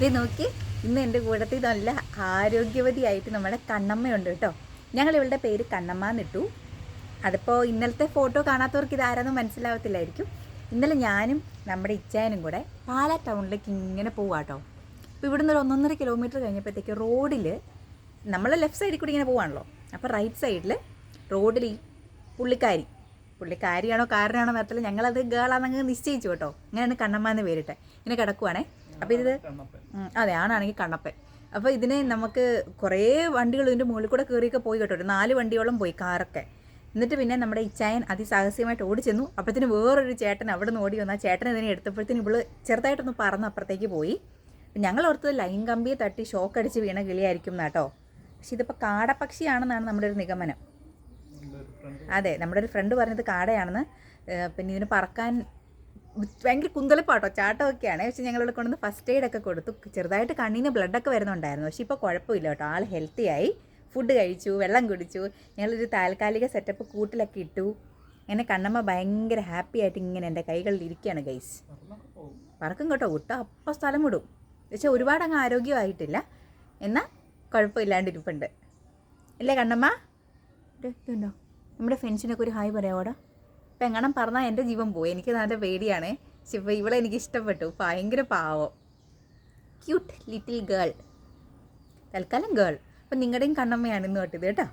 ഇത് നോക്കി, ഇന്ന് എൻ്റെ കൂട്ടത്തിൽ നല്ല ആരോഗ്യവതിയായിട്ട് നമ്മുടെ കണ്ണമ്മയുണ്ട് കേട്ടോ. ഞങ്ങൾ ഇവളുടെ പേര് കണ്ണമ്മ എന്നിട്ടു. അതിപ്പോൾ ഇന്നലത്തെ ഫോട്ടോ കാണാത്തവർക്ക് ഇതാരെന്നും മനസ്സിലാവത്തില്ലായിരിക്കും. ഇന്നലെ ഞാനും നമ്മുടെ ഇച്ചായനും കൂടെ പാലാ ടൗണിലേക്ക് ഇങ്ങനെ പോവാട്ടോ. അപ്പോൾ ഇവിടുന്ന് ഒരു 1.5 കിലോമീറ്റർ കഴിഞ്ഞപ്പോഴത്തേക്ക് റോഡിൽ നമ്മൾ ലെഫ്റ്റ് സൈഡിൽ കൂടി ഇങ്ങനെ പോവാണല്ലോ. അപ്പോൾ റൈറ്റ് സൈഡിൽ റോഡിൽ ഈ പുള്ളിക്കാരിയാണോ കാരനാണോ നടത്തില്ല, ഞങ്ങളത് ഗേളാന്നങ്ങ് നിശ്ചയിച്ചു കേട്ടോ. ഇങ്ങനെയാണ് കണ്ണമ്മ എന്ന് പേരിട്ടെ. ഇങ്ങനെ കിടക്കുവാണേ. അപ്പോൾ ഇത് അതെ, ആണാണെങ്കിൽ കണ്ണപ്പൻ. അപ്പോൾ ഇതിന് നമുക്ക് കുറേ വണ്ടികൾ ഇതിൻ്റെ മുകളിൽ കൂടെ കയറിയൊക്കെ പോയി കേട്ടോ. ഒരു 4 വണ്ടിയോളം പോയി, കാറൊക്കെ. എന്നിട്ട് പിന്നെ നമ്മുടെ ഇച്ചായൻ അതിസാഹസ്യമായിട്ട് ഓടിച്ചെന്നു. അപ്പോഴത്തേന് വേറൊരു ചേട്ടൻ അവിടെ നിന്ന് ഓടി വന്നു. ആ ചേട്ടൻ ഇതിനെ എടുത്തപ്പോഴത്തേന് ഇവള് ചെറുതായിട്ടൊന്ന് പറന്ന് അപ്പുറത്തേക്ക് പോയി. ഞങ്ങൾ ഓർത്തത് ലൈൻ കമ്പിയെ തട്ടി ഷോക്ക് അടിച്ച് വീണ കിളിയായിരിക്കും എന്നാട്ടോ. പക്ഷെ ഇതിപ്പോൾ കാടപ്പക്ഷിയാണെന്നാണ് നമ്മുടെ ഒരു നിഗമനം. അതെ, നമ്മുടെ ഒരു ഫ്രണ്ട് പറഞ്ഞത് കാടയാണെന്ന്. പിന്നെ ഇതിന് പറക്കാൻ ഭയങ്കര കുന്തളിപ്പാട്ടോ, ചാട്ടമൊക്കെയാണ്. പക്ഷെ ഞങ്ങളിവിടെ കൊണ്ടുവന്ന് ഫസ്റ്റ് എയ്ഡൊക്കെ കൊടുത്തു. ചെറുതായിട്ട് കണ്ണിന് ബ്ലഡൊക്കെ വരുന്നുണ്ടായിരുന്നു. പക്ഷേ ഇപ്പോൾ കുഴപ്പമില്ല കേട്ടോ. ആൾ ഹെൽത്തിയായി. ഫുഡ് കഴിച്ചു, വെള്ളം കുടിച്ചു. ഞങ്ങളൊരു താൽക്കാലിക സെറ്റപ്പ് കൂട്ടിലൊക്കെ ഇട്ടു. അങ്ങനെ കണ്ണമ്മ ഭയങ്കര ഹാപ്പി ആയിട്ട് ഇങ്ങനെ എൻ്റെ കൈകളിൽ ഇരിക്കുകയാണ് ഗൈസ്. പറക്കും കേട്ടോ, വിട്ടോ അപ്പോൾ സ്ഥലം വിടും. പക്ഷെ ഒരുപാട് അങ്ങ് ആരോഗ്യമായിട്ടില്ല, എന്നാൽ കുഴപ്പമില്ലാണ്ടിരിപ്പുണ്ട്. അല്ലേ കണ്ണമ്മ? ഇതുണ്ടോ നമ്മുടെ ഫ്രണ്ട്സിനൊക്കെ ഒരു ഹായ് പറയാവോടാ. ഇപ്പം എങ്ങനെ പറഞ്ഞാൽ എൻ്റെ ജീവൻ പോയി. എനിക്ക് നല്ല പേടിയാണ്. പക്ഷെ ഇപ്പോൾ ഇവളെ എനിക്ക് ഇഷ്ടപ്പെട്ടു. ഭയങ്കര പാവം, ക്യൂട്ട് ലിറ്റിൽ ഗേൾ. തൽക്കാലം ഗേൾ. അപ്പം നിങ്ങളുടെയും കണ്ണമ്മയാണ് ഇന്ന് തൊട്ടത് കേട്ടോ.